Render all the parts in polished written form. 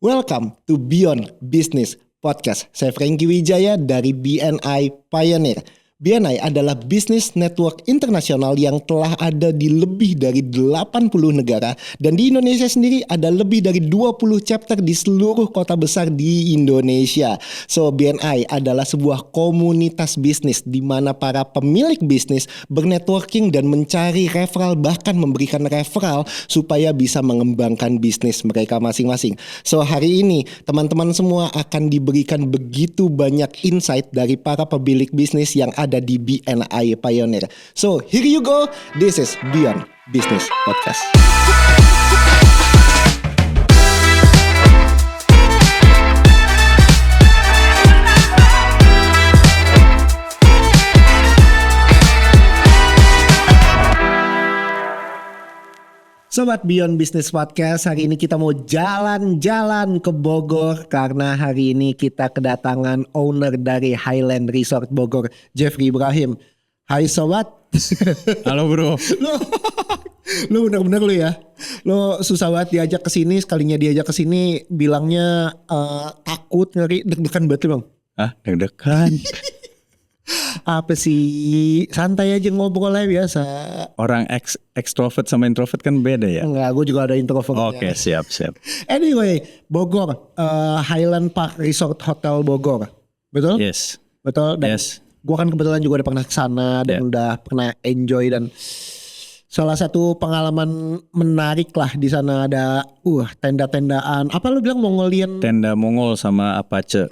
Welcome to Beyond Business Podcast. Saya Franky Wijaya dari BNI Pioneer. BNI adalah bisnis network internasional yang telah ada di lebih dari 80 negara dan di Indonesia sendiri ada lebih dari 20 chapter di seluruh kota besar di Indonesia. So BNI adalah sebuah komunitas bisnis di mana para pemilik bisnis bernetworking dan mencari referral, bahkan memberikan referral supaya bisa mengembangkan bisnis mereka masing-masing. So hari ini teman-teman semua akan diberikan begitu banyak insight dari para pemilik bisnis yang ada di BNI Pioneer. So here you go, this is Beyond Business Podcast. Sobat Beyond Business Podcast, hari ini kita mau jalan-jalan ke Bogor karena hari ini kita kedatangan owner dari Highland Resort Bogor, Jeffrey Ibrahim. Hai sobat. Halo bro. Lu bener-bener lu ya. Lu susah banget diajak ke sini, sekalinya diajak ke sini bilangnya takut, ngeri, deg-degan banget Bang. Ah, deg-degan. Apa sih, santai aja ngobrol aja biasa. Orang extrovert sama introvert kan beda ya? Enggak, gue juga ada introvert. Oke, siap. Anyway, Bogor, Highland Park Resort Hotel Bogor, betul? Yes. Betul. Dan gue kan kebetulan juga udah pernah kesana dan udah pernah enjoy, dan salah satu pengalaman menarik lah di sana ada tenda-tendaan. Apa lu bilang Mongolian? Tenda Mongol sama Apache.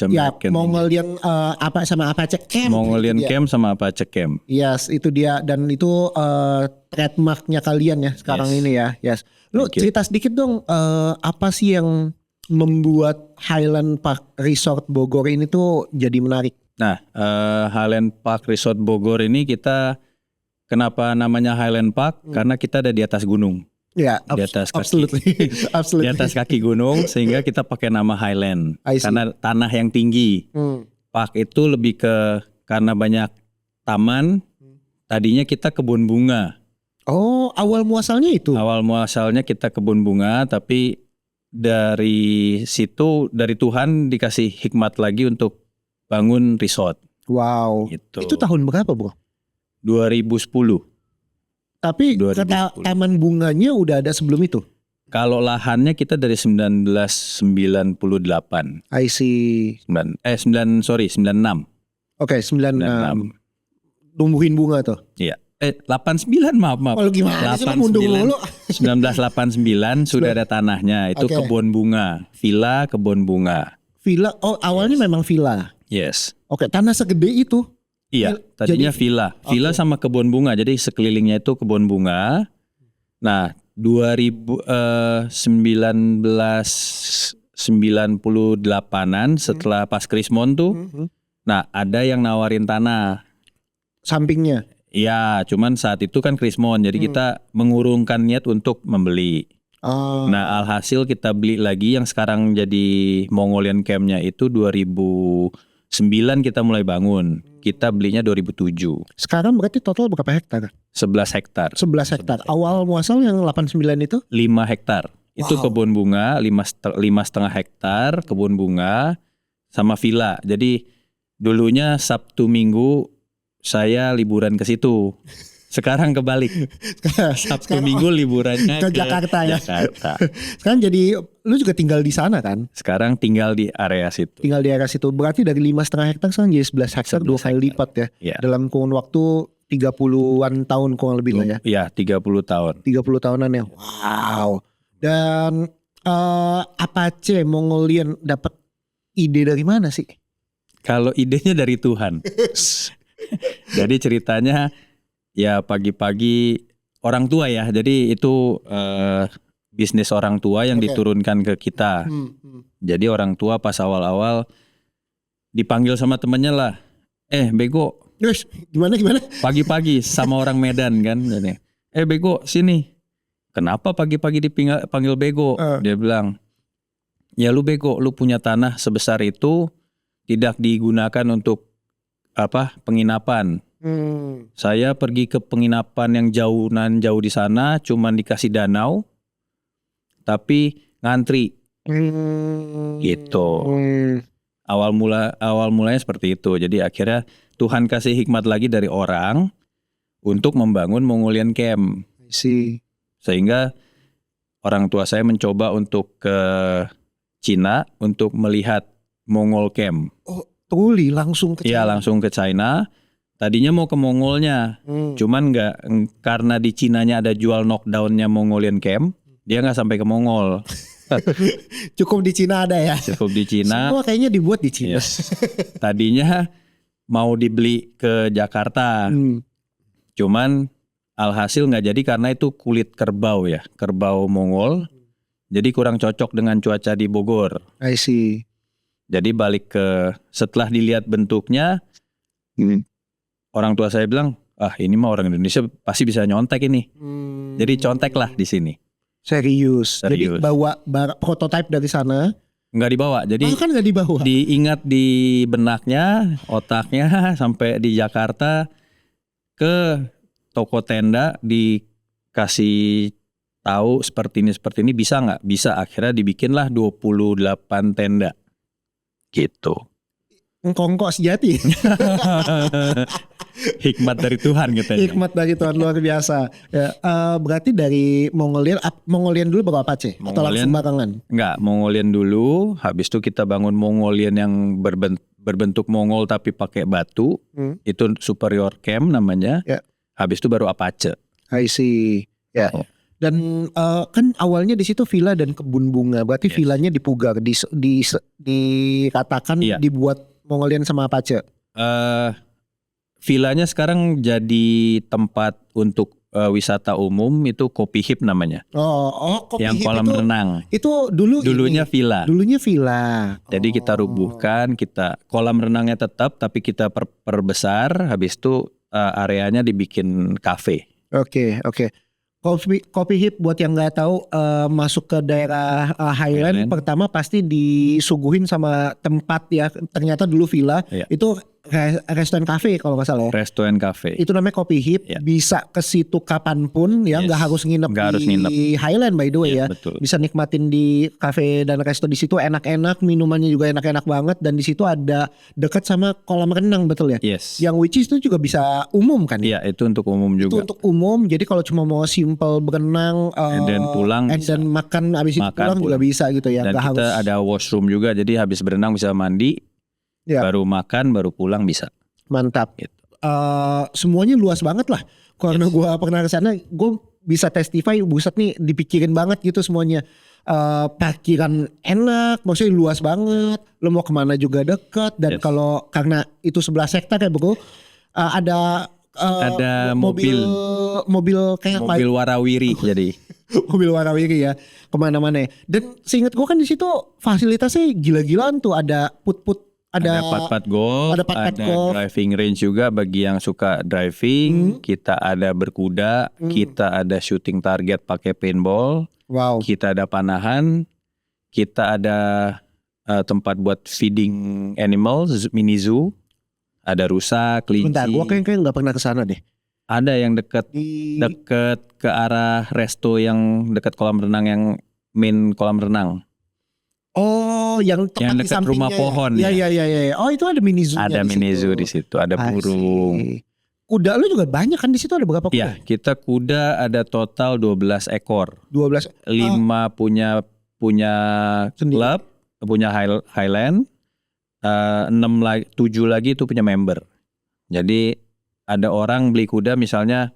Ya, Mongolian apa sama Apache Camp. Mongolian Camp sama Apache Camp. Yes, itu dia, dan itu trademarknya kalian ya sekarang ini ya. Yes. Lu cerita sedikit dong, apa sih yang membuat Highland Park Resort Bogor ini tuh jadi menarik? Nah, Highland Park Resort Bogor ini kita kenapa namanya Highland Park? Karena kita ada di atas gunung. Ya, di atas kaki, absolutely. di atas kaki gunung, sehingga kita pakai nama Highland karena tanah yang tinggi. Park itu lebih ke karena banyak taman. Tadinya kita kebun bunga. Oh, awal muasalnya itu? Awal muasalnya kita kebun bunga, tapi dari situ dari Tuhan dikasih hikmat lagi untuk bangun resort. Wow. Gitu. Itu tahun berapa, Bro? 2010. Tapi taman bunganya udah ada sebelum itu? Kalau lahannya kita dari 1998. I see. 96. Oke, 96. Tumbuhin bunga tuh? Iya. 89 maaf. Oh, gimana sih, mundur dulu? 1989 sudah ada tanahnya. Itu kebun bunga. Villa kebun bunga. Villa, awalnya memang villa? Yes. Oke, tanah segede itu? Iya, tadinya villa sama kebun bunga. Jadi sekelilingnya itu kebun bunga. Nah, 1998-an setelah pas Krismon tuh, nah ada yang nawarin tanah sampingnya. Iya, cuman saat itu kan Krismon, jadi kita mengurungkan niat untuk membeli. Nah, alhasil kita beli lagi yang sekarang jadi Mongolian Camp-nya itu 2009 kita mulai bangun. Kita belinya 2007. Sekarang berarti total berapa hektar? 11 hektar. 11 hektar. Awal muasal yang 89 itu? 5 hektar. Itu kebun bunga, 5,5 hektar kebun bunga sama villa. Jadi dulunya Sabtu Minggu saya liburan ke situ. Sekarang kebalik. Sabtu Minggu liburannya ke Jakarta ya. Jakarta. Sekarang jadi lu juga tinggal di sana kan? Sekarang tinggal di area situ. Tinggal di area situ. Berarti dari 5,5 hektar sekarang jadi 11 hektar, 2 kali lipat ya. Dalam kurun waktu 30-an tahun kurang lebih lah ya. Iya, 30 tahun. 30 tahunan ya. Wow. Dan Apache Mongolian dapat ide dari mana sih? Kalau idenya dari Tuhan. Jadi ceritanya ya pagi-pagi orang tua ya. Jadi itu bisnis orang tua yang diturunkan ke kita. Jadi orang tua pas awal-awal dipanggil sama temennya lah. Bego. Gimana? Pagi-pagi sama orang Medan kan. Bego sini. Kenapa pagi-pagi dipanggil bego? Dia bilang, ya lu bego, lu punya tanah sebesar itu tidak digunakan untuk penginapan. Saya pergi ke penginapan yang jauh di sana, cuman dikasih danau, tapi ngantri Gitu. Awal mulanya seperti itu. Jadi akhirnya Tuhan kasih hikmat lagi dari orang untuk membangun Mongolian Camp. Sehingga orang tua saya mencoba untuk ke Cina untuk melihat Mongol Camp. Oh, truly langsung ke Iya, China. langsung ke China. Tadinya mau ke Mongolnya. Cuman karena di Cinanya ada jual knockdownnya Mongolian Camp, dia nggak sampai ke Mongol. Cukup di Cina ada ya. Cukup di Cina. Semua kayaknya dibuat di Cina. Yes. Tadinya mau dibeli ke Jakarta. Cuman alhasil nggak jadi karena itu kulit kerbau ya. Kerbau Mongol. Jadi kurang cocok dengan cuaca di Bogor. I see. Jadi balik ke setelah dilihat bentuknya, orang tua saya bilang, ini mah orang Indonesia pasti bisa nyontek ini. Jadi conteklah di sini. Serius. Jadi bawa prototipe dari sana. Nggak dibawa. Jadi kan nggak dibawa. Diingat di benaknya, otaknya sampai di Jakarta ke toko tenda dikasih tahu seperti ini bisa nggak? Bisa. Akhirnya dibikinlah 28 tenda. Gitu. Kongkok sejati. Hikmat dari Tuhan katanya. Hikmat dari Tuhan luar biasa. Ya, berarti dari Mongolian dulu baru Apache? Atau langsung barengan? Enggak, Mongolian dulu. Habis itu kita bangun Mongolian yang berbentuk Mongol tapi pakai batu. Itu Superior Camp namanya. Ya. Habis itu baru Apache. I see. Ya. Dan kan awalnya di situ villa dan kebun bunga. Berarti villanya dipugar, dikatakan dibuat Mongolian sama Apache. Villanya sekarang jadi tempat untuk wisata umum, itu Kopi Hip namanya. Kopi yang Hip kolam itu, renang. Itu dulunya villa. Dulunya villa. Jadi kita rubuhkan, kolam renangnya tetap tapi kita perbesar. Habis itu areanya dibikin kafe. Oke. Kopi Hip buat yang nggak tahu, masuk ke daerah Highland pertama pasti disuguhin sama tempat ya, ternyata dulu villa. Itu restoran cafe kalau nggak salah ya. Restoran cafe. Itu namanya Kopi Hip. Bisa ke situ kapanpun ya, nggak harus nginep di Highland by the way ya. Betul. Bisa nikmatin di cafe dan resto di situ, enak-enak, minumannya juga enak-enak banget, dan di situ ada dekat sama kolam renang, betul ya? Yes. Yang which is itu juga bisa umum kan? Iya, itu untuk umum juga. Itu untuk umum. Jadi kalau cuma mau simple berenang, dan pulang, dan makan abis itu pulang juga bisa gitu ya. Dan kita ada washroom juga, jadi habis berenang bisa mandi. Baru makan, baru pulang bisa. Mantap. Gitu. Semuanya luas banget lah. Karena gue pernah kesana, gue bisa testify, buset nih dipikirin banget gitu semuanya. Parkiran enak, maksudnya luas banget. Lo mau kemana juga dekat. Dan kalau karena itu 11 hektar ya bro, ada mobil kayak mobil warawiri jadi. Mobil warawiri ya kemana-mana. Dan seingat gue kan di situ fasilitasnya gila-gilaan tuh, ada put-put. Ada pat-pat golf, ada driving range juga bagi yang suka driving. Kita ada berkuda, kita ada shooting target pakai paintball. Wow. Kita ada panahan, kita ada tempat buat feeding animals, mini zoo. Ada rusa, kelinci. Bentar, gue kayaknya nggak pernah kesana deh. Ada yang deket ke arah resto yang dekat kolam renang, yang main kolam renang. Oh, yang tepat di dekat rumah pohon ya. Iya. Oh, itu ada mini zoo. Ada mini zoo di situ, ada burung. Kuda lu juga banyak kan di situ, ada berapa kuda? Iya, kita kuda ada total 12 ekor. 12. 5 punya klub, punya Highland. 7 lagi itu punya member. Jadi ada orang beli kuda, misalnya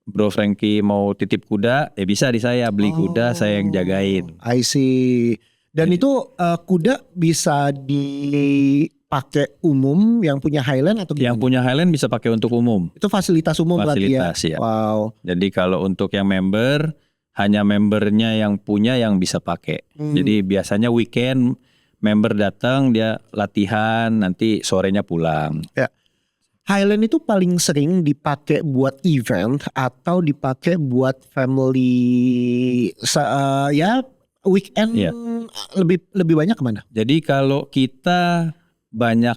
Bro Frankie mau titip kuda, ya bisa di saya beli kuda, saya yang jagain. I see. Dan itu kuda bisa dipakai umum yang punya Highland atau gimana? Yang punya Highland bisa pakai untuk umum. Itu fasilitas umum berarti ya? Ya. Wow. Jadi kalau untuk yang member, hanya membernya yang punya yang bisa pakai. Jadi biasanya weekend member datang, dia latihan, nanti sorenya pulang. Ya. Highland itu paling sering dipakai buat event atau dipakai buat family weekend lebih banyak kemana? Jadi kalau kita banyak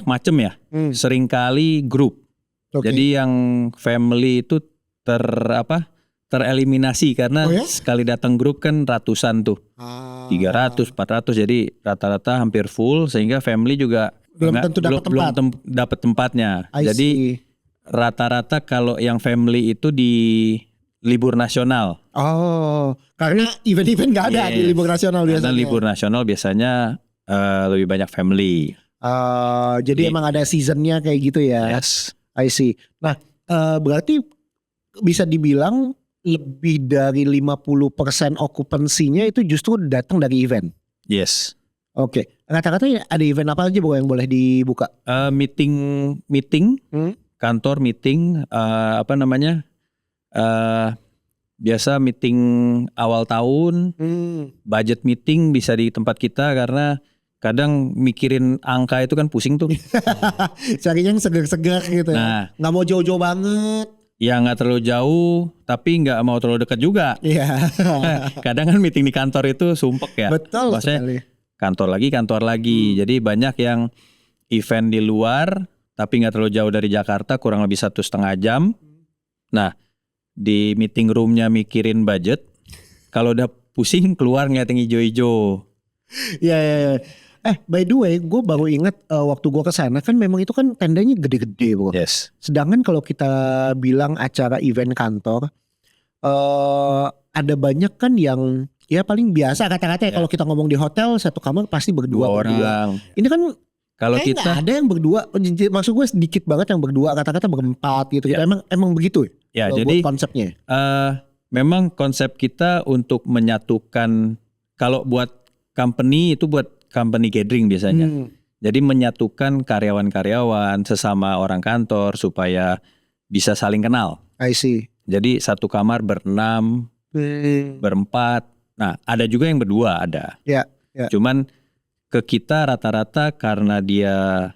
macam ya, seringkali grup. Okay. Jadi yang family itu tereliminasi karena Oh ya? sekali datang grup kan ratusan tuh. 300, 400, jadi rata-rata hampir full sehingga family juga Belum tentu dapat tempat. dapat tempatnya. I Jadi see. rata-rata kalau yang family itu di libur nasional. Oh, karena event-event nggak ada di Yes. libur nasional Karena biasanya. libur nasional biasanya lebih banyak family. Jadi emang ada seasonnya kayak gitu ya. Yes. I see. Nah, berarti bisa dibilang lebih dari 50% okupansinya itu justru datang dari event. Yes. Oke. Rata-rata ada event apa aja yang boleh dibuka? Meeting kantor meeting apa namanya? Biasa meeting awal tahun, budget meeting bisa di tempat kita karena kadang mikirin angka itu kan pusing tuh. Carinya yang segar-segar gitu ya. Nah, Nggak mau jauh-jauh banget. ya nggak terlalu jauh, tapi nggak mau terlalu dekat juga. Iya. Kadang kan meeting di kantor itu sumpek ya. Betul Maksudnya sekali. kantor lagi. Jadi banyak yang event di luar, tapi nggak terlalu jauh dari Jakarta, kurang lebih 1,5 jam. Nah, di meeting roomnya mikirin budget. Kalau udah pusing keluar ngeliat yang hijau-hijau. Iya. By the way, gue baru ingat waktu gue kesana kan memang itu kan tendanya gede-gede, bro. Yes. Sedangkan kalau kita bilang acara event kantor, ada banyak kan yang ya paling biasa kata-kata ya. Kalau kita ngomong di hotel satu kamar pasti berdua. 2 orang. Ini kan Kalau kayak nggak kita ada yang berdua. Maksud gue sedikit banget yang berdua. Kata-kata berempat gitu. Ya. Emang begitu ya kalau jadi buat konsepnya. memang konsep kita untuk menyatukan, kalau buat company itu buat company gathering biasanya. Jadi menyatukan karyawan-karyawan sesama orang kantor supaya bisa saling kenal. I see. Jadi satu kamar berenam, berempat. Nah, ada juga yang berdua ada. Ya. Cuman ke kita rata-rata karena dia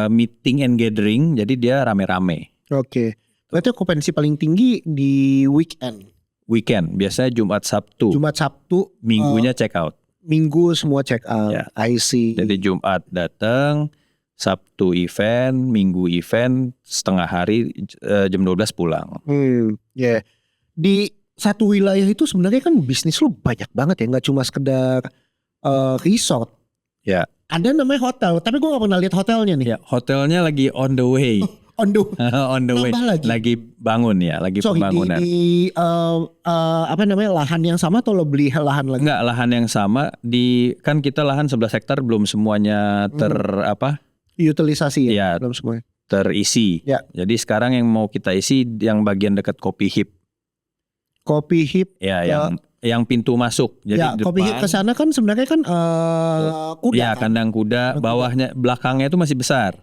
meeting and gathering, jadi dia rame-rame. Oke. Berarti okupansi paling tinggi di weekend. Weekend biasanya Jumat Sabtu. Jumat Sabtu. Minggunya check out. Minggu semua check out. Ya. I see. Jadi Jumat datang, Sabtu event, Minggu event, setengah hari jam 12 pulang. Ya. Di satu wilayah itu sebenarnya kan bisnis lu banyak banget ya, nggak cuma sekedar resort. Ya. Ada namanya hotel, tapi gue gak pernah lihat hotelnya nih. Ya, hotelnya lagi on the way. On the On the way. Nambah lagi? Bangun ya, lagi pembangunan. di lahan yang sama atau lo beli lahan lagi? Enggak, lahan yang sama kan kita lahan 11 hektar belum semuanya Utilisasi ya? Ya. Belum semuanya. terisi. Ya. Jadi sekarang yang mau kita isi yang bagian dekat Kopi Hip. Kopi Hip. Ya, yang pintu masuk. Jadi Ya, Kopi Hip ke sana kan sebenarnya kan kuda. Ya, kan? kandang kuda, belakangnya itu masih besar.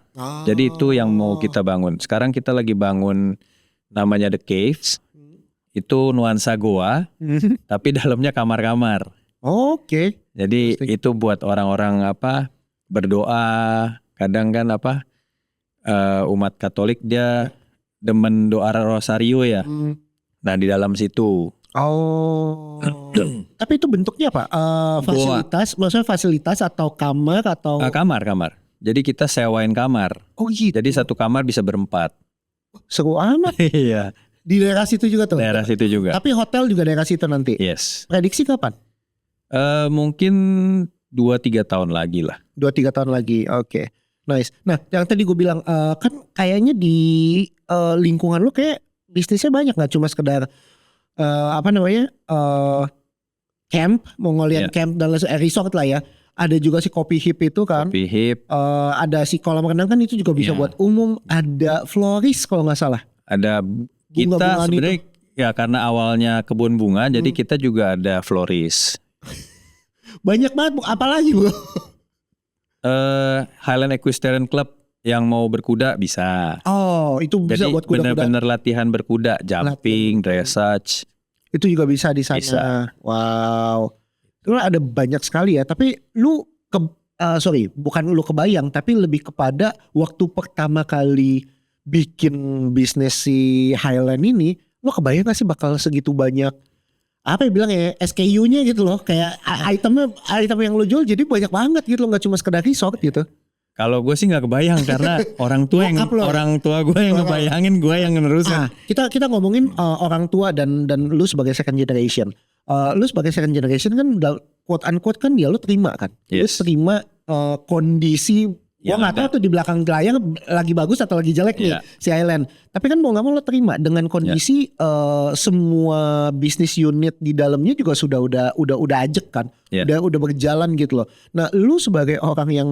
Jadi itu yang mau kita bangun. Sekarang kita lagi bangun namanya The Caves. Itu nuansa goa, tapi dalamnya kamar-kamar. Oke. Jadi itu buat orang-orang berdoa. Kadang kan umat Katolik dia demen doa rosario ya. Nah, di dalam situ. Oh. Tapi itu bentuknya apa? Fasilitas, maksudnya fasilitas atau kamar atau? Kamar. Jadi kita sewain kamar. Oh gitu. Jadi satu kamar bisa berempat. Seru amat. Iya. Di daerah situ juga tuh. Daerah situ juga. Tapi hotel juga daerah situ nanti. Yes. Prediksi kapan? Mungkin 2-3 tahun lagi lah. 2-3 tahun lagi. Oke. Nice. Nah, yang tadi gue bilang kan kayaknya di lingkungan lu kayak bisnisnya banyak, nggak cuma sekedar camp, mau ngeliat camp dan resort lah ya. Ada juga si Kopi Hip itu kan. Kopi Hip. Ada si kolam renang kan itu juga bisa buat umum. Ada florist kalau nggak salah. Ada kita sebenarnya ya karena awalnya kebun bunga, jadi kita juga ada florist. Banyak banget. Apalagi bro? Highland Equestrian Club yang mau berkuda bisa. Oh, itu bisa jadi buat kuda-kuda. bener-bener latihan berkuda, jumping, dressage. Itu juga bisa di sana. Bisa. Wow. Itu ada banyak sekali ya. Tapi lu bukan lu kebayang, tapi lebih kepada waktu pertama kali bikin bisnis si Highland ini, lu kebayang gak sih bakal segitu banyak SKU-nya gitu loh, kayak item yang lu jual jadi banyak banget gitu loh, nggak cuma sekedar resort gitu. Kalau gue sih nggak kebayang karena orang tua gue yang ngebayangin, gue yang nerusin. Kita ngomongin orang tua dan lu sebagai second generation. Lu sebagai second generation kan quote unquote kan ya lu terima kan. Yes. Lu terima kondisi gua nggak tahu tuh di belakang layar lagi bagus atau lagi jelek nih si Highland. Tapi kan mau nggak mau lo terima dengan kondisi semua bisnis unit di dalamnya juga sudah udah ajek kan, udah berjalan gitu loh. Nah lu sebagai orang yang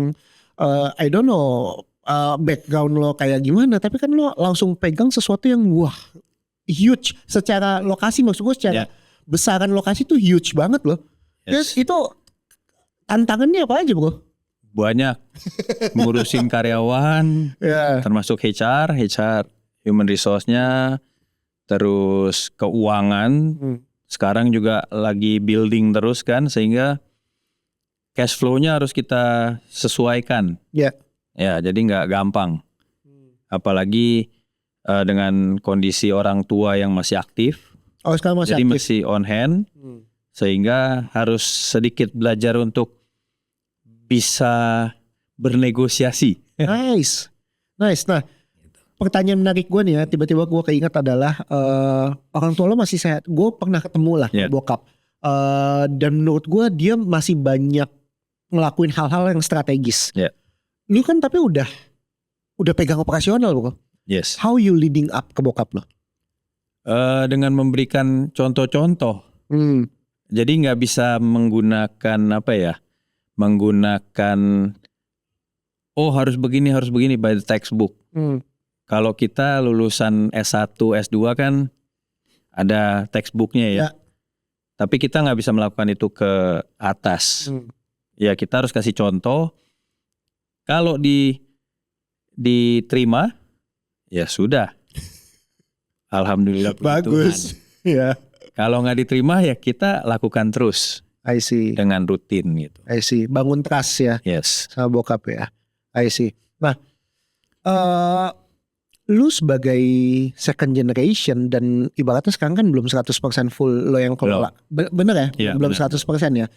I don't know background lo kayak gimana, tapi kan lo langsung pegang sesuatu yang wah huge secara lokasi, maksud gue secara besaran lokasi tuh huge banget loh. Terus itu tantangannya apa aja bro? Banyak, ngurusin karyawan, termasuk HR, human resource-nya, terus keuangan. Sekarang juga lagi building terus kan, sehingga cash flow-nya harus kita sesuaikan. Ya, jadi nggak gampang. Apalagi dengan kondisi orang tua yang masih aktif. Oh, sekarang masih jadi aktif. masih on hand, sehingga harus sedikit belajar untuk bisa bernegosiasi. Nice. Nah, pertanyaan menarik gue nih ya, tiba-tiba gue keinget adalah orang tua lo masih sehat. Gue pernah ketemu lah bokap. Dan menurut gue dia masih banyak ngelakuin hal-hal yang strategis. Lu kan tapi udah pegang operasional bro. Yes. How you leading up ke bokap lo? Dengan memberikan contoh-contoh. Jadi nggak bisa menggunakan harus begini by the textbook. Kalau kita lulusan S1, S2 kan ada textbooknya ya. Tapi kita nggak bisa melakukan itu ke atas. Ya kita harus kasih contoh. Kalau diterima, ya sudah. Alhamdulillah. Bagus. Ya. Kalau nggak diterima ya kita lakukan terus. I see. Dengan rutin gitu. I see. Bangun trust ya. Yes. Sama bokap ya. I see. Nah, lu sebagai second generation dan ibaratnya sekarang kan belum 100% full lo yang kelola. Bener ya? Belum 100% ya.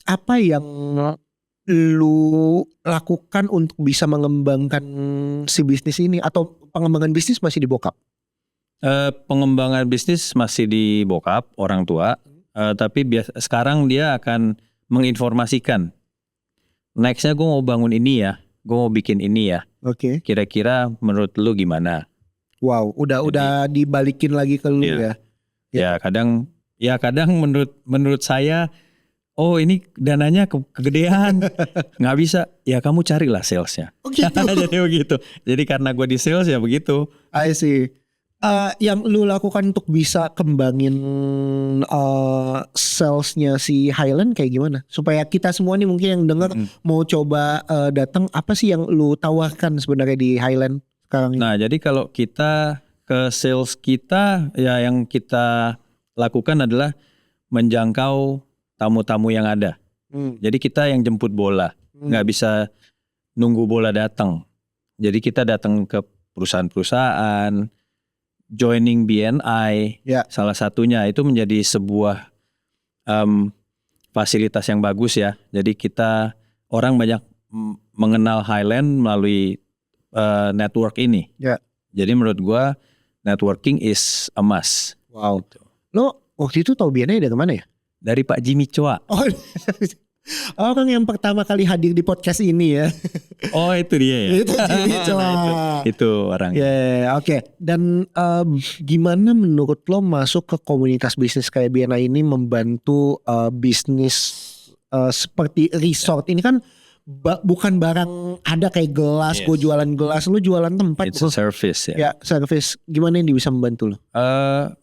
Apa yang lu lakukan untuk bisa mengembangkan si bisnis ini, atau pengembangan bisnis masih di bokap? Pengembangan bisnis masih di bokap, orang tua. Tapi sekarang dia akan menginformasikan. Nextnya gue mau bangun ini ya, gue mau bikin ini ya. Oke. Kira-kira menurut lu gimana? Wow, udah dibalikin lagi ke lu ya. Ya kadang menurut saya, oh ini dananya kegedean, nggak bisa. Ya kamu carilah salesnya. Oh gitu. Jadi begitu. Jadi karena gue di sales ya begitu. I see. Yang lu lakukan untuk bisa kembangin salesnya si Highland kayak gimana? Supaya kita semua nih mungkin yang denger mau coba datang, apa sih yang lu tawarkan sebenarnya di Highland sekarang ini? Nah jadi kalau kita ke sales kita, ya yang kita lakukan adalah menjangkau tamu-tamu yang ada. Jadi kita yang jemput bola, nggak bisa nunggu bola datang. Jadi kita datang ke perusahaan-perusahaan, joining BNI, salah satunya itu menjadi sebuah fasilitas yang bagus ya. Jadi orang banyak mengenal Highland melalui network ini. Jadi menurut gua networking is a must. Wow. Lo waktu itu tahu BNI dari mana ya? Dari Pak Jimmy Chua. Orang yang pertama kali hadir di podcast ini ya. Oh itu dia ya. Itu Jimmy Chua. Itu orang. Oke. Dan gimana menurut lo masuk ke komunitas bisnis kayak BNI ini membantu bisnis seperti resort ini kan bukan barang ada kayak gelas, gue jualan gelas, lu jualan tempat. It's a service ya. Ya service. Gimana yang bisa membantu lo?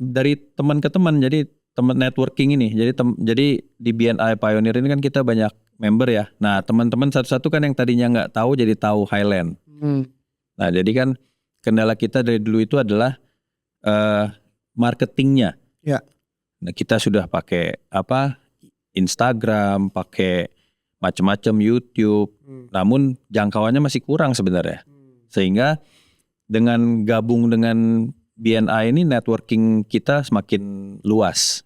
Dari teman ke teman, jadi teman networking ini. Jadi di BNI Pioneer ini kan kita banyak member ya. Nah teman-teman satu-satu kan yang tadinya nggak tahu jadi tahu Highland. Nah jadi kan kendala kita dari dulu itu adalah marketingnya. Nah kita sudah pakai Instagram, pakai macam-macam YouTube. Namun jangkauannya masih kurang sebenarnya. Sehingga dengan gabung dengan BNI ini networking kita semakin luas.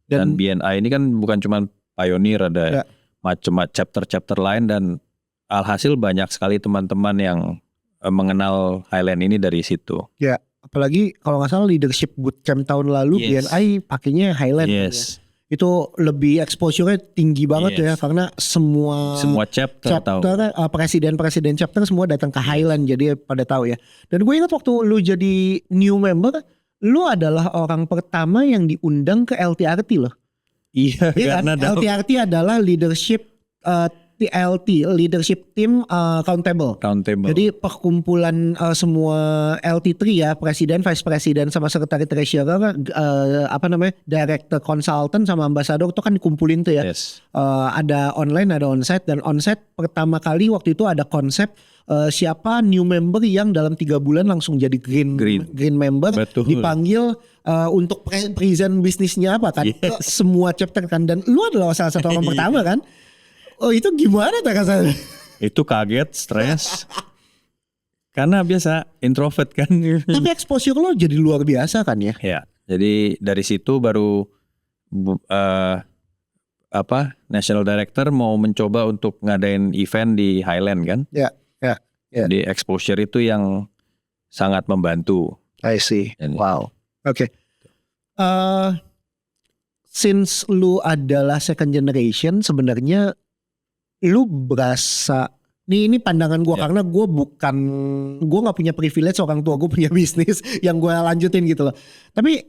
Dan BNI ini kan bukan cuma Pioneer, ada macam chapter-chapter lain dan alhasil banyak sekali teman-teman yang mengenal Highland ini dari situ. Ya, apalagi kalau nggak salah leadership bootcamp tahun lalu Yes. BNI pakainya Highland. Yes. Ya. Itu lebih exposure-nya tinggi banget ya, Yes. karena semua chapter tahu. presiden chapter semua datang ke Highland, jadi pada tahu ya. Dan gue ingat waktu lu jadi new member, lu adalah orang pertama yang diundang ke LTRT loh. Iya, Iya kan? karena LTRT adalah leadership TLT, leadership team accountable. Jadi perkumpulan semua LT3 ya, presiden, vice president sama secretary treasurer, director consultant sama ambassador itu kan dikumpulin tuh ya. Yes. Ada online, ada onsite, dan onsite pertama kali waktu itu ada konsep siapa new member yang dalam 3 bulan langsung jadi green member. Betul. Dipanggil untuk present bisnisnya apa kan, ke semua chapter kan, dan lu adalah salah satu orang pertama kan. Oh, itu gimana tuh rasanya? Itu kaget, stres. Karena biasa introvert kan. Tapi exposure lo jadi luar biasa kan ya? Ya, jadi dari situ baru National Director mau mencoba untuk ngadain event di Highland kan? Ya. Jadi exposure itu yang sangat membantu. I see. Wow. Oke. Since lu adalah second generation, sebenarnya lu berasa, ini pandangan gue karena gue nggak punya privilege, orang tua gue punya bisnis yang gue lanjutin gitu loh. Tapi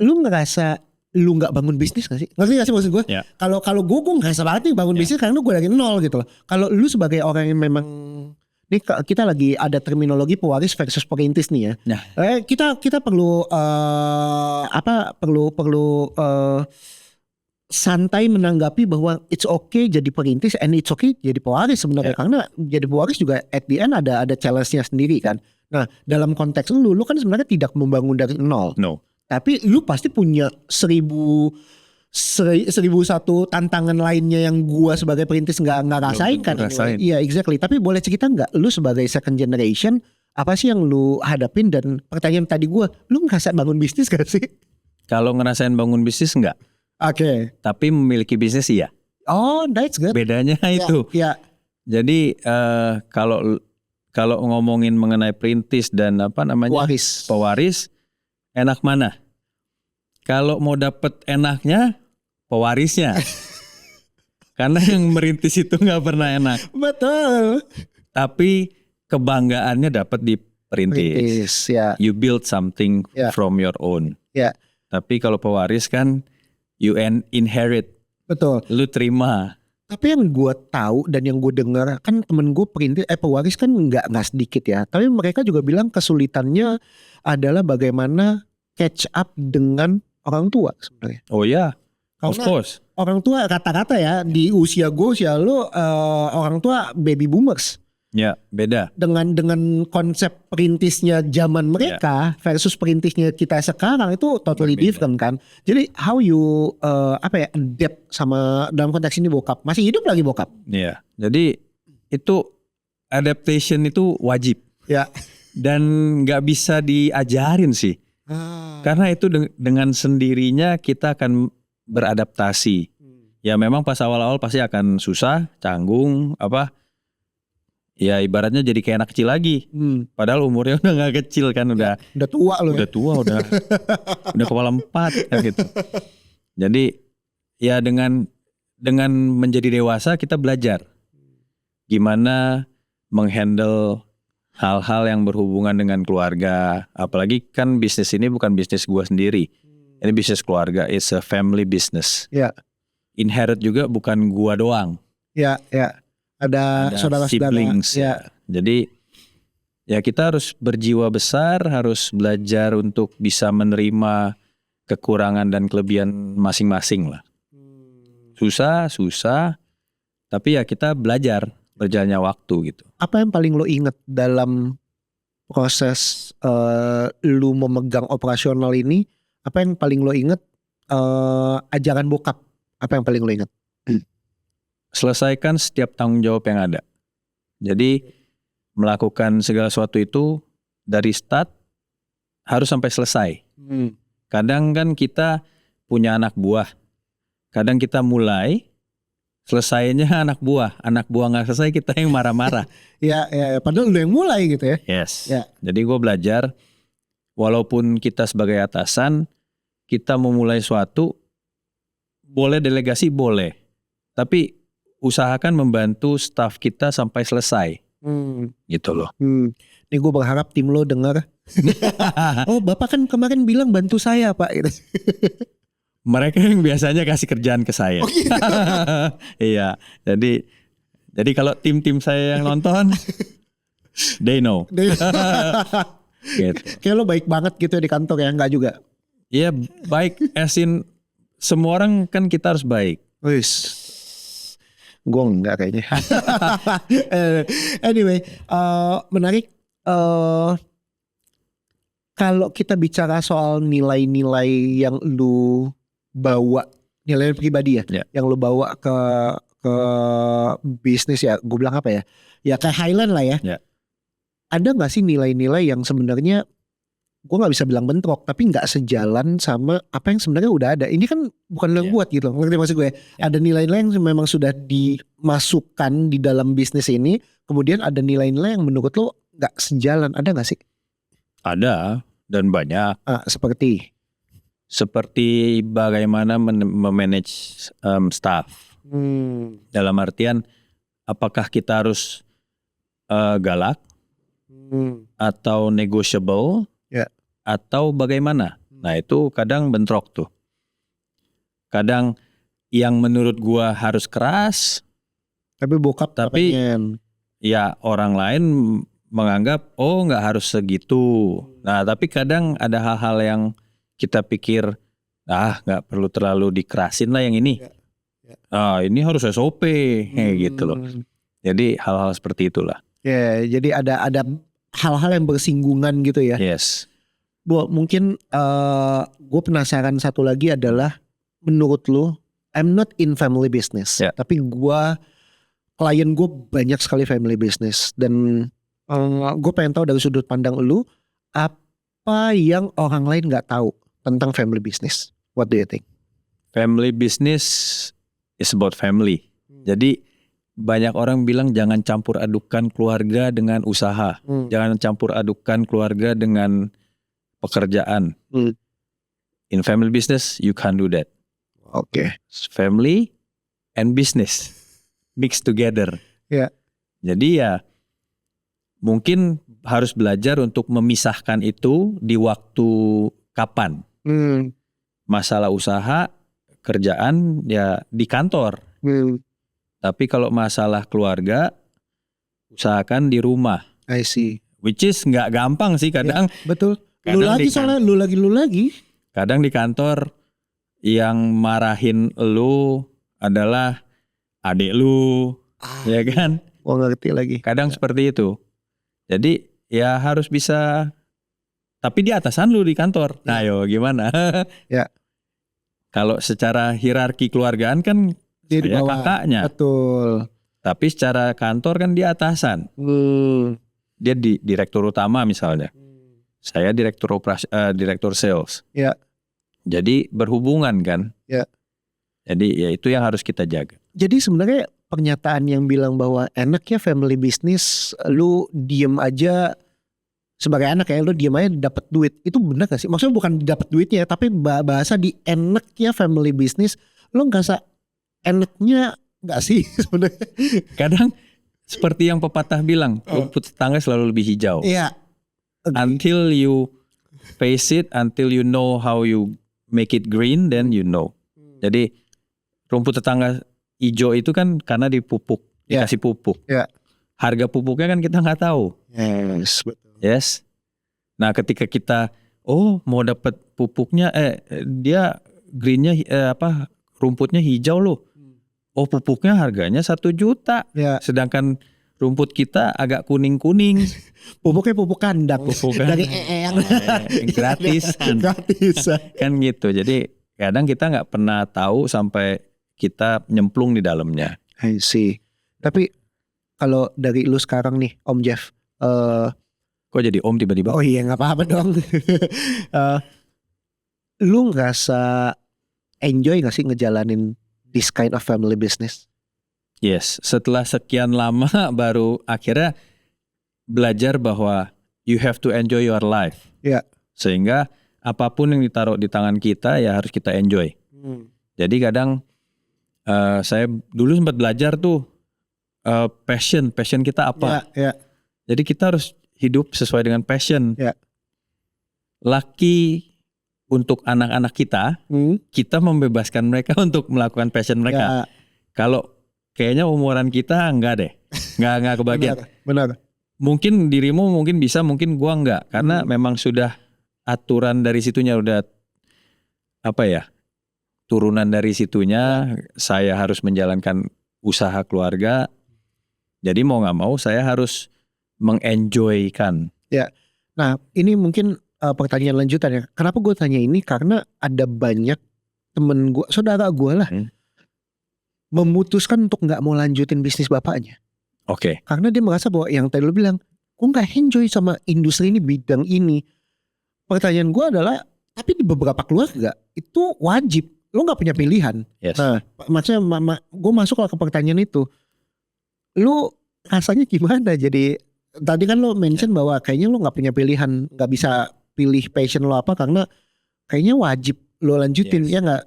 lu ngerasa lu nggak bangun bisnis gak sih? Ngerti gak sih maksud gue? Kalau gue ngerasa banget nih bangun bisnis karena gue dari nol gitu loh. Kalau lu sebagai orang yang memang, ini kita lagi ada terminologi pewaris versus perintis nih ya. Kita perlu santai menanggapi bahwa it's okay jadi perintis and it's okay jadi pewaris sebenarnya, karena jadi pewaris juga at the end ada challenge-nya sendiri kan. Nah, dalam konteks lu kan sebenarnya tidak membangun dari nol. No. Tapi lu pasti punya 1001 tantangan lainnya yang gua sebagai perintis nggak rasain kan. Iya, exactly. Tapi boleh cerita nggak lu sebagai second generation apa sih yang lu hadapin, dan pertanyaan tadi gua, lu ngerasa bangun bisnis gak sih? Kalau ngerasain bangun bisnis enggak. Oke. Tapi memiliki bisnis iya. Oh, that's good. Bedanya itu. Ya. Jadi kalau ngomongin mengenai perintis dan pewaris, enak mana? Kalau mau dapet enaknya, pewarisnya. Karena yang merintis itu nggak pernah enak. Betul. Tapi kebanggaannya dapat di perintis. Ya. You build something from your own. Ya. Tapi kalau pewaris kan you inherit. Betul. Lu terima. Tapi yang gue tahu dan yang gue dengar kan temen gue pewaris kan nggak sedikit ya. Tapi mereka juga bilang kesulitannya adalah bagaimana catch up dengan orang tua sebenarnya. Oh ya, of Karena course. Orang tua rata-rata ya di usia lu orang tua baby boomers. Ya, beda. Dengan konsep perintisnya zaman mereka versus perintisnya kita sekarang itu totally different kan. Jadi how you adapt sama dalam konteks ini bokap. Masih hidup lagi bokap. Iya. Jadi itu adaptation itu wajib. Ya. Dan nggak bisa diajarin sih. Karena itu dengan sendirinya kita akan beradaptasi. Ya memang pas awal-awal pasti akan susah, canggung, ya ibaratnya jadi kayak anak kecil lagi. Padahal umurnya udah gak kecil kan, udah tua loh. Udah tua, udah kepala 4 kan gitu. Jadi ya dengan menjadi dewasa kita belajar gimana menghandle hal-hal yang berhubungan dengan keluarga. Apalagi kan bisnis ini bukan bisnis gua sendiri. Ini bisnis keluarga, it's a family business. Ya. Inherit juga bukan gua doang. Ya. Ada saudara-saudara. Siblings. Ya. Jadi ya kita harus berjiwa besar, harus belajar untuk bisa menerima kekurangan dan kelebihan masing-masing lah. Susah, tapi ya kita belajar berjalannya waktu gitu. Apa yang paling lo inget dalam proses lu memegang operasional ini? Apa yang paling lo inget ajaran bokap? Apa yang paling lo inget? Selesaikan setiap tanggung jawab yang ada. Jadi melakukan segala sesuatu itu dari start harus sampai selesai. Kadang kan kita punya anak buah. Kadang kita mulai selesainya anak buah nggak selesai kita yang marah-marah. Ya, padahal lu yang mulai gitu ya. Yes. Ya. Jadi gue belajar, walaupun kita sebagai atasan, kita memulai suatu, boleh delegasi boleh, tapi usahakan membantu staff kita sampai selesai. Gitu loh. Ini gue berharap tim lo dengar. Oh, Bapak kan kemarin bilang bantu saya, Pak. Gitu. Mereka yang biasanya kasih kerjaan ke saya. Oh, gitu. Iya. Jadi kalau tim-tim saya yang nonton, they know. Gitu. Kayak lo baik banget gitu di kantor ya, enggak juga? Iya, baik, as in semua orang kan kita harus baik. Wis. Gue enggak kayaknya. Anyway, menarik. Kalau kita bicara soal nilai-nilai yang lu bawa, nilai pribadi ya, yang lu bawa ke bisnis ya, gue bilang apa ya? Ya kayak Highland lah ya. Ada nggak sih nilai-nilai yang sebenarnya gue nggak bisa bilang bentrok, tapi nggak sejalan sama apa yang sebenarnya udah ada. Ini kan bukan lo yang buat gitu, ngerti maksud gue? Ada nilai-nilai yang memang sudah dimasukkan di dalam bisnis ini, kemudian ada nilai-nilai yang menurut lo nggak sejalan, ada nggak sih? Ada, dan banyak. Seperti bagaimana memanage staff. Dalam artian, apakah kita harus galak atau negotiable, atau bagaimana? Nah itu kadang bentrok tuh. Kadang yang menurut gua harus keras, tapi ya orang lain menganggap oh nggak harus segitu. Nah tapi kadang ada hal-hal yang kita pikir nggak perlu terlalu dikerasin lah yang ini. Ini harus SOP gitu loh. Jadi hal-hal seperti itulah. Ya, jadi ada hal-hal yang bersinggungan gitu ya. Yes. Mungkin gue penasaran satu lagi adalah, menurut lu, I'm not in family business, tapi klien gue banyak sekali family business, dan gue pengen tahu dari sudut pandang lu, apa yang orang lain nggak tahu tentang family business? What do you think? Family business is about family. Jadi banyak orang bilang jangan campur adukan keluarga dengan usaha, jangan campur adukan keluarga dengan pekerjaan. In family business you can't do that. Family and business mixed together. Jadi ya mungkin harus belajar untuk memisahkan itu di waktu kapan. Masalah usaha, kerjaan ya di kantor. Tapi kalau masalah keluarga, usahakan di rumah. I see. Which is nggak gampang sih kadang. Betul. Lu lagi. Kadang di kantor yang marahin lu adalah adik lu, ya kan? Ngerti lagi. Kadang seperti itu. Jadi ya harus bisa, tapi di atasan lu di kantor. Nah yo gimana? Kalau secara hierarki keluargaan kan dia di bawah, kakaknya. Betul. Tapi secara kantor kan dia atasan. Dia di direktur utama misalnya. Saya direktur sales. Jadi berhubungan kan. Jadi ya itu yang harus kita jaga. Jadi sebenarnya pernyataan yang bilang bahwa enak ya family business, lu diem aja sebagai anak ya, lu diem aja dapat duit, itu benar gak sih? Maksudnya bukan dapat duitnya, tapi bahasa di enak ya family business, lu ngerasa enaknya nggak sih sebenarnya? Kadang seperti yang pepatah bilang, rumput tetangga selalu lebih hijau. Until you face it, until you know how you make it green, then you know. Jadi rumput tetangga hijau itu kan karena dipupuk, dikasih pupuk. Harga pupuknya kan kita nggak tahu. Yes. Nah ketika kita mau dapat pupuknya, dia greennya rumputnya hijau loh. Pupuknya harganya 1 juta. Sedangkan rumput kita agak kuning-kuning. Pupuknya pupuk kandang. Dari yang gratis. Kan gitu. Jadi kadang kita nggak pernah tahu sampai kita nyemplung di dalamnya. I see. Tapi kalau dari lu sekarang nih, Om Jeff. Kok jadi Om tiba-tiba? Oh iya, nggak apa-apa dong. Lu ngerasa enjoy nggak sih ngejalanin this kind of family business? Yes, setelah sekian lama baru akhirnya belajar bahwa you have to enjoy your life. Ya. Sehingga apapun yang ditaruh di tangan kita ya harus kita enjoy. Jadi kadang saya dulu sempat belajar tuh passion kita apa. Ya. Jadi kita harus hidup sesuai dengan passion. Ya. Laki untuk anak-anak kita membebaskan mereka untuk melakukan passion mereka. Ya. Kalau kayaknya umuran kita enggak deh, enggak kebagian. Benar. Mungkin dirimu mungkin bisa, mungkin gua enggak, karena memang sudah aturan dari situnya udah turunan dari situnya. Saya harus menjalankan usaha keluarga. Jadi mau nggak mau saya harus mengenjoykan. Ya. Nah ini mungkin pertanyaan lanjutan ya. Kenapa gue tanya ini? Karena ada banyak temen gue, saudara gue lah, memutuskan untuk nggak mau lanjutin bisnis bapaknya. Oke. Karena dia merasa bahwa yang tadi lo bilang, gue nggak enjoy sama industri ini, bidang ini. Pertanyaan gue adalah, tapi di beberapa keluarga itu wajib, lo nggak punya pilihan. Yes. Nah, maksudnya gue masuk ke pertanyaan itu, lo rasanya gimana? Jadi tadi kan lo mention bahwa kayaknya lo nggak punya pilihan, nggak bisa pilih passion lo apa karena kayaknya wajib lo lanjutin. Yes. Ya nggak?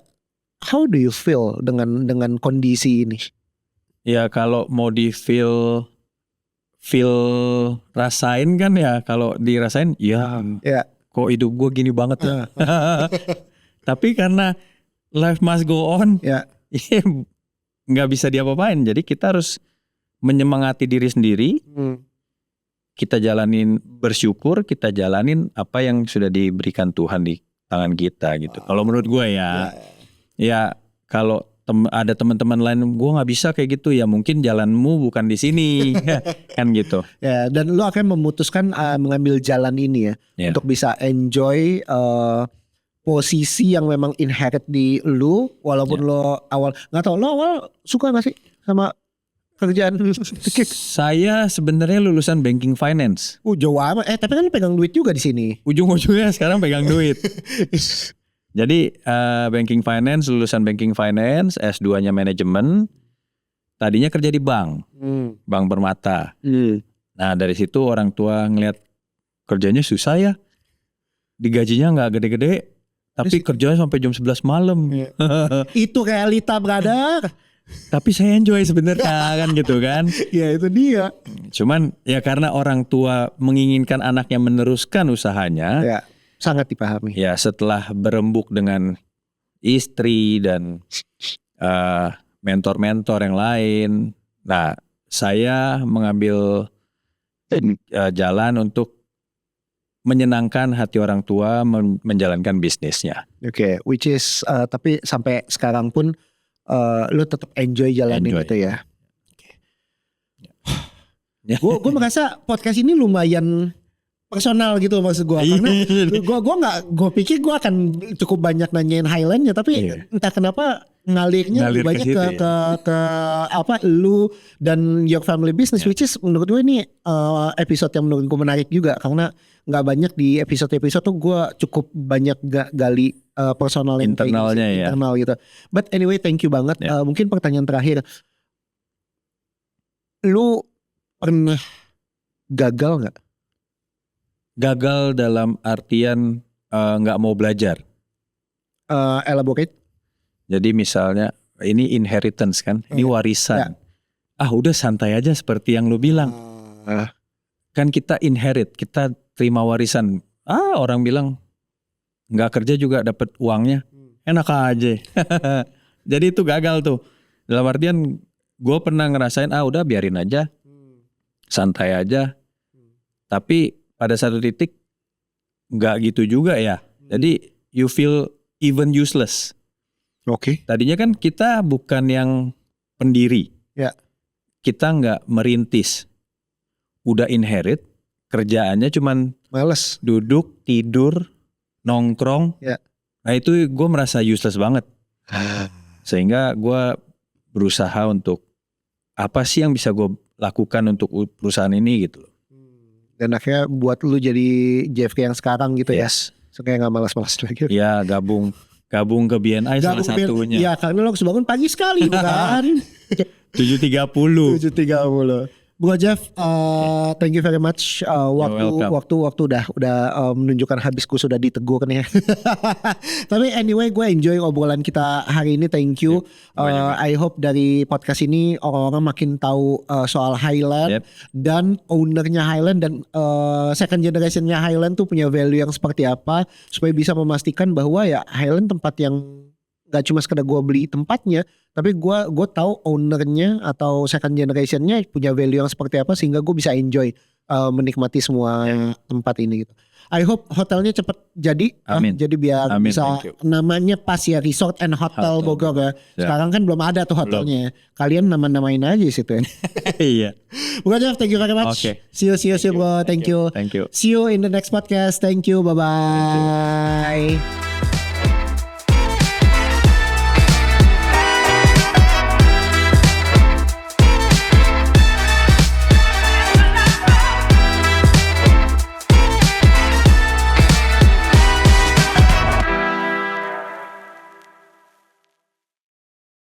How do you feel dengan kondisi ini? Ya kalau mau di feel rasain kan ya, kalau dirasain ya kok hidup gue gini banget ya. Tapi karena life must go on, nggak bisa diapa-apain. Jadi kita harus menyemangati diri sendiri. Kita jalanin, bersyukur, kita jalanin apa yang sudah diberikan Tuhan di tangan kita gitu. Kalau menurut gue ya kalau ada teman-teman lain, gue nggak bisa kayak gitu, ya mungkin jalanmu bukan di sini. Kan gitu. Ya, dan lo akan memutuskan mengambil jalan ini ya. Untuk bisa enjoy posisi yang memang inherit di lo, walaupun lo awal nggak tahu, lo awal suka nggak sih sama kerjaan? Saya sebenarnya lulusan banking finance. Jauh amat. Tapi kan lo pegang duit juga di sini. Ujung-ujungnya sekarang pegang duit. Jadi banking finance, lulusan banking finance, S2-nya manajemen. Tadinya kerja di bank, bank permata. Nah dari situ orang tua ngeliat kerjanya susah ya, digajinya nggak gede-gede, tapi kerjanya sampai jam 11 malam. Itu realita, brother. Tapi saya enjoy sebenarnya kan gitu kan. Ya itu dia. Cuman ya karena orang tua menginginkan anaknya meneruskan usahanya. Ya, sangat dipahami. Ya setelah berembuk dengan istri dan mentor-mentor yang lain. Nah saya mengambil jalan untuk menyenangkan hati orang tua menjalankan bisnisnya. Oke, which is tapi sampai sekarang pun lo tetap enjoy jalanin itu ya. Gue merasa podcast ini lumayan personal gitu maksud gue, karena gue pikir gue akan cukup banyak nanyain Highlandnya, tapi entah kenapa ngalirnya banyak ke apa lu dan your family business, which is menurut gue ini episode yang menurut gue menarik juga, karena nggak banyak di episode tuh gue cukup banyak gali personal internalnya internal gitu. But anyway, thank you banget. Mungkin pertanyaan terakhir, lu pernah gagal nggak? Gagal dalam artian nggak mau belajar. Elaborate. Jadi misalnya ini inheritance kan, ini warisan. Udah santai aja seperti yang lu bilang. Kan kita inherit, kita terima warisan. Orang bilang nggak kerja juga dapat uangnya, enak aja. Jadi itu gagal tuh. Dalam artian gue pernah ngerasain udah biarin aja, santai aja. Tapi pada satu titik nggak gitu juga ya. Jadi you feel even useless. Oke. Tadinya kan kita bukan yang pendiri. Ya. Kita nggak merintis. Udah inherit, kerjaannya cuman males, duduk, tidur, nongkrong. Ya. Nah itu gue merasa useless banget. Sehingga gue berusaha untuk apa sih yang bisa gue lakukan untuk perusahaan ini gitu. Dan akhirnya buat lu jadi JFK yang sekarang gitu ya. So kayak gak malas-malas lagi. Ya gabung ke BNI salah satunya. Iya karena lo harus bangun pagi sekali bukan. 7.30. 7.30. Bro Jeff, thank you very much. welcome. Waktu udah menunjukkan habisku sudah ditegur nih. Tapi anyway, gue enjoy obrolan kita hari ini. Thank you. I hope dari podcast ini orang-orang makin tahu soal Highland dan ownernya Highland dan second generationnya Highland tuh punya value yang seperti apa supaya bisa memastikan bahwa ya Highland tempat yang gak cuma sekedar gue beli tempatnya, tapi gue tahu ownernya atau second generationnya punya value yang seperti apa sehingga gue bisa enjoy menikmati semua tempat ini gitu. I hope hotelnya cepet jadi, jadi biar bisa namanya pas ya, Resort and Hotel Bogor ya. Sekarang kan belum ada tuh hotelnya. Kalian nama-namain aja di situ ya. Iya. Bro Jeff, thank you very much. Okay. See you bro. Thank you. Thank you. See you in the next podcast. Thank you. Bye bye.